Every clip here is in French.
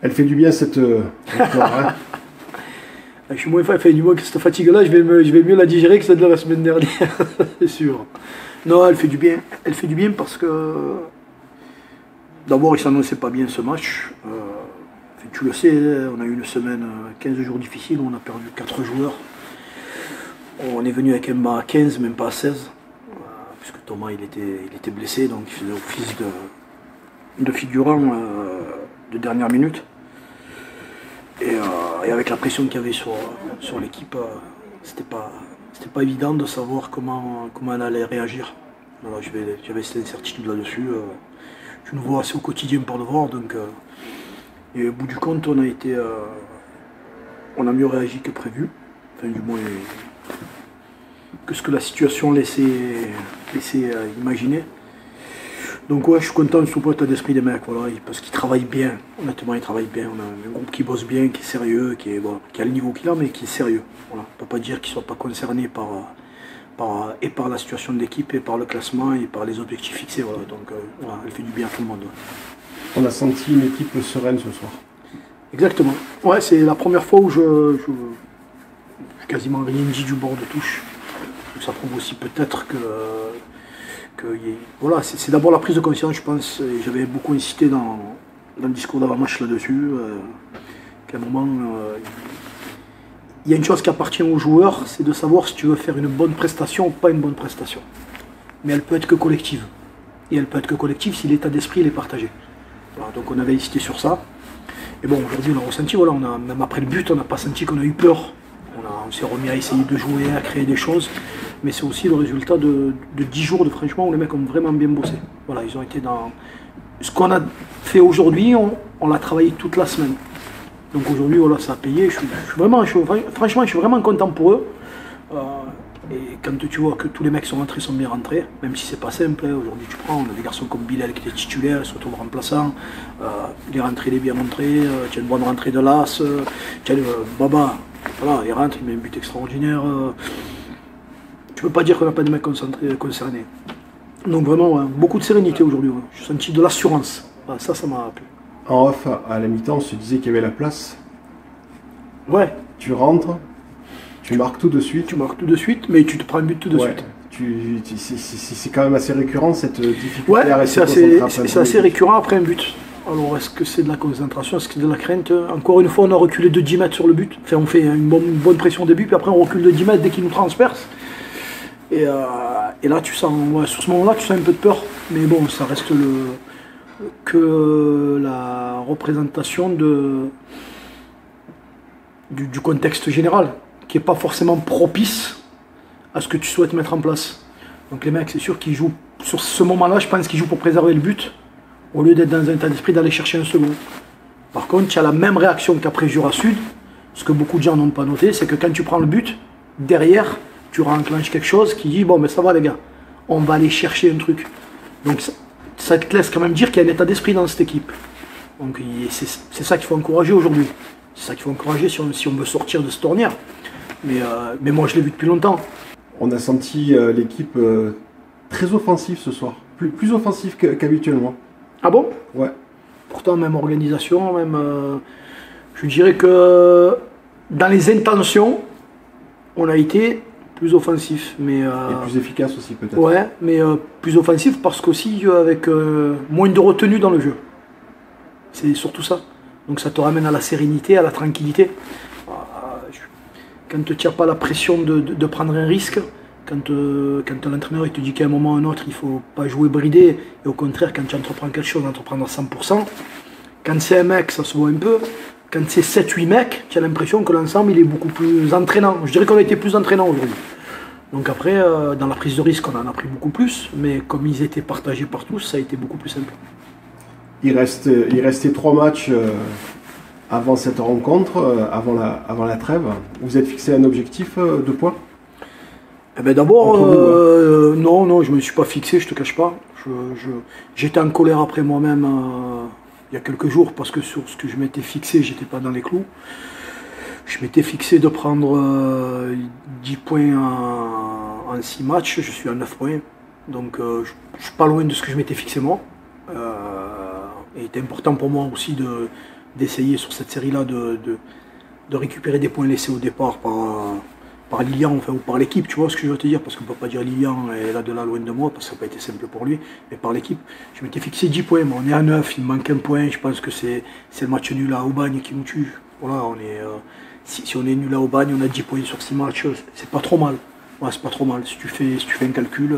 Elle fait du bien cette victoire, hein. Je suis moins fait du moins que cette fatigue-là, je vais mieux la digérer que celle de la semaine dernière, c'est sûr. Non, elle fait du bien. Elle fait du bien parce que d'abord, il s'annonçait pas bien ce match. Tu le sais, on a eu une semaine, 15 jours difficiles, on a perdu 4 joueurs. On est venu avec un bas à 15, même pas à 16, puisque Thomas il était blessé, donc il faisait office de figurant de dernière minute. Et avec la pression qu'il y avait sur l'équipe, c'était pas évident de savoir comment elle allait réagir. Voilà, j'avais cette incertitude là-dessus. Je nous vois assez au quotidien pour le voir, donc et au bout du compte, on a mieux réagi que prévu, enfin du moins que ce que la situation laissait imaginer. Donc ouais, je suis content du l'état d'esprit des mecs, voilà, parce qu'ils travaillent bien. Honnêtement, ils travaillent bien. On a un groupe qui bosse bien, qui est sérieux, qui a le niveau qu'il a, mais qui est sérieux. Voilà. On ne peut pas dire qu'ils ne soient pas concernés par la situation de l'équipe, et par le classement, et par les objectifs fixés. Voilà. Donc voilà, elle fait du bien à tout le monde. Ouais. On a senti une équipe sereine ce soir. Exactement. Ouais, c'est la première fois où je quasiment rien dit du bord de touche. Donc ça prouve aussi peut-être que voilà, c'est d'abord la prise de conscience, je pense, et j'avais beaucoup insisté dans le discours d'avant-match là-dessus, qu'à un moment, il y a une chose qui appartient aux joueurs, c'est de savoir si tu veux faire une bonne prestation ou pas une bonne prestation. Mais elle peut être que collective. Et elle peut être que collective si l'état d'esprit est partagé. Voilà, donc on avait insisté sur ça. Et bon, aujourd'hui on a ressenti, voilà, même après le but, on n'a pas senti qu'on a eu peur. On s'est remis à essayer de jouer, à créer des choses. Mais c'est aussi le résultat de 10 jours de franchement où les mecs ont vraiment bien bossé. Voilà, ils ont été dans... Ce qu'on a fait aujourd'hui, on l'a travaillé toute la semaine. Donc aujourd'hui, voilà, ça a payé. Franchement, je suis vraiment content pour eux. Et quand tu vois que tous les mecs sont bien rentrés, même si c'est pas simple, hein, aujourd'hui tu prends, on a des garçons comme Bilal qui était titulaire, surtout le remplaçant, il est rentré, il est bien montré, tu as une bonne rentrée de l'As, tu as Baba, voilà, il rentre, il met un but extraordinaire. Tu peux pas dire qu'on n'a pas de mecs concernés. Donc vraiment, ouais, beaucoup de sérénité aujourd'hui. Ouais. J'ai senti de l'assurance. Voilà, ça m'a plu. En off, à la mi-temps, on se disait qu'il y avait la place. Ouais. Tu rentres, tu marques tout de suite. Tu marques tout de suite, mais tu te prends un but tout de suite. C'est quand même assez récurrent cette difficulté à rester concentré. C'est assez récurrent après un but. Alors est-ce que c'est de la concentration, est-ce que c'est de la crainte? Encore une fois, on a reculé de 10 mètres sur le but. Enfin, on fait une bonne pression au début, puis après on recule de 10 mètres dès qu'il nous transperce. Et là, tu sens, ouais, sur ce moment-là, tu sens un peu de peur. Mais bon, ça reste que la représentation du contexte général, qui n'est pas forcément propice à ce que tu souhaites mettre en place. Donc les mecs, c'est sûr qu'ils jouent, sur ce moment-là, je pense qu'ils jouent pour préserver le but, au lieu d'être dans un état d'esprit d'aller chercher un second. Par contre, tu as la même réaction qu'après Jura Sud. Ce que beaucoup de gens n'ont pas noté, c'est que quand tu prends le but, derrière, tu enclenches quelque chose qui dit, bon, mais ça va les gars, on va aller chercher un truc. Donc ça te laisse quand même dire qu'il y a un état d'esprit dans cette équipe. Donc c'est ça qu'il faut encourager aujourd'hui. C'est ça qu'il faut encourager si on veut sortir de cette ornière. Mais moi, je l'ai vu depuis longtemps. On a senti l'équipe très offensive ce soir. Plus offensive qu'habituellement. Ah bon? Ouais. Pourtant, même organisation, même... je dirais que dans les intentions, on a été plus offensif. Mais, et plus efficace aussi peut-être. Ouais, mais plus offensif parce qu'aussi avec moins de retenue dans le jeu. C'est surtout ça. Donc ça te ramène à la sérénité, à la tranquillité. Quand tu n'as pas la pression de prendre un risque, quand l'entraîneur il te dit qu'à un moment ou à un autre il ne faut pas jouer bridé, et au contraire quand tu entreprends quelque chose, entreprendre à 100%, quand c'est un mec ça se voit un peu, quand c'est 7-8 mecs, tu as l'impression que l'ensemble il est beaucoup plus entraînant. Je dirais qu'on a été plus entraînant aujourd'hui. Donc après, dans la prise de risque on en a pris beaucoup plus, mais comme ils étaient partagés par tous, ça a été beaucoup plus simple. Il restait 3 matchs avant cette rencontre, avant la trêve. Vous êtes fixé un objectif de points? Eh ben d'abord, non, je ne me suis pas fixé, je te cache pas. J'étais en colère après moi-même il y a quelques jours parce que sur ce que je m'étais fixé, j'étais pas dans les clous. Je m'étais fixé de prendre 10 points en 6 matchs, je suis à 9 points. Donc je ne suis pas loin de ce que je m'étais fixé moi. Il était important pour moi aussi d'essayer sur cette série-là de récupérer des points laissés au départ par Lilian, enfin, ou par l'équipe, tu vois ce que je veux te dire, parce qu'on ne peut pas dire Lilian est là de là loin de moi, parce que ça n'a pas été simple pour lui, mais par l'équipe. Je m'étais fixé 10 points, mais on est à 9, il me manque un point, je pense que c'est le match nul à Aubagne qui nous tue. Voilà, si on est nul à Aubagne, on a 10 points sur 6 matchs, c'est pas trop mal. Ouais, c'est pas trop mal. Si tu fais un calcul,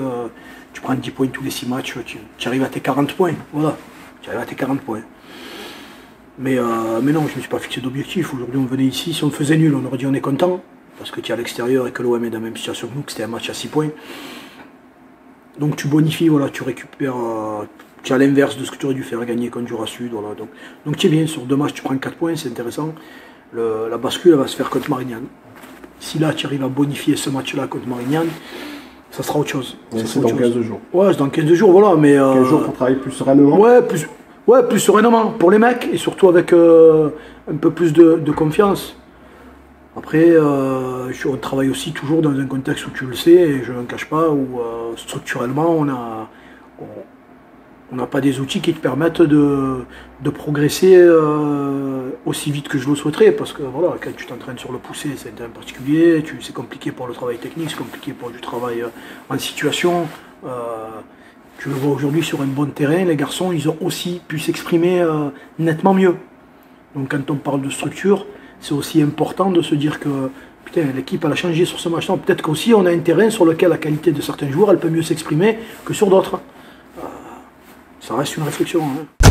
tu prends 10 points tous les 6 matchs, tu arrives à tes 40 points. Voilà, tu arrives à tes 40 points. Mais non, je ne me suis pas fixé d'objectif. Aujourd'hui, on venait ici, si on faisait nul, on aurait dit on est content. Parce que tu es à l'extérieur et que l'OM est dans la même situation que nous, que c'était un match à 6 points. Donc tu bonifies, voilà, tu récupères, tu es à l'inverse de ce que tu aurais dû faire, gagner contre Jura Sud. Voilà, donc tu es bien, sur 2 matchs, tu prends 4 points, c'est intéressant. La bascule, elle va se faire contre Marignane. Si là, tu arrives à bonifier ce match-là contre Marignane, ça sera autre chose. C'est dans 15 jours. Ouais, c'est dans 15 jours, voilà. Mais, 15 jours pour travailler plus sereinement. Ouais, plus sereinement pour les mecs et surtout avec un peu plus de confiance. Après, on travaille aussi toujours dans un contexte où tu le sais, et je ne le cache pas, où structurellement, on n'a pas des outils qui te permettent de progresser aussi vite que je le souhaiterais, parce que voilà, quand tu t'entraînes sur le poussé, c'est un particulier, c'est compliqué pour le travail technique, c'est compliqué pour du travail en situation. Tu le vois aujourd'hui sur un bon terrain, les garçons, ils ont aussi pu s'exprimer nettement mieux. Donc quand on parle de structure, c'est aussi important de se dire que putain, l'équipe elle a changé sur ce match-là. Peut-être qu'aussi on a un terrain sur lequel la qualité de certains joueurs elle peut mieux s'exprimer que sur d'autres. Ça reste une réflexion. Hein.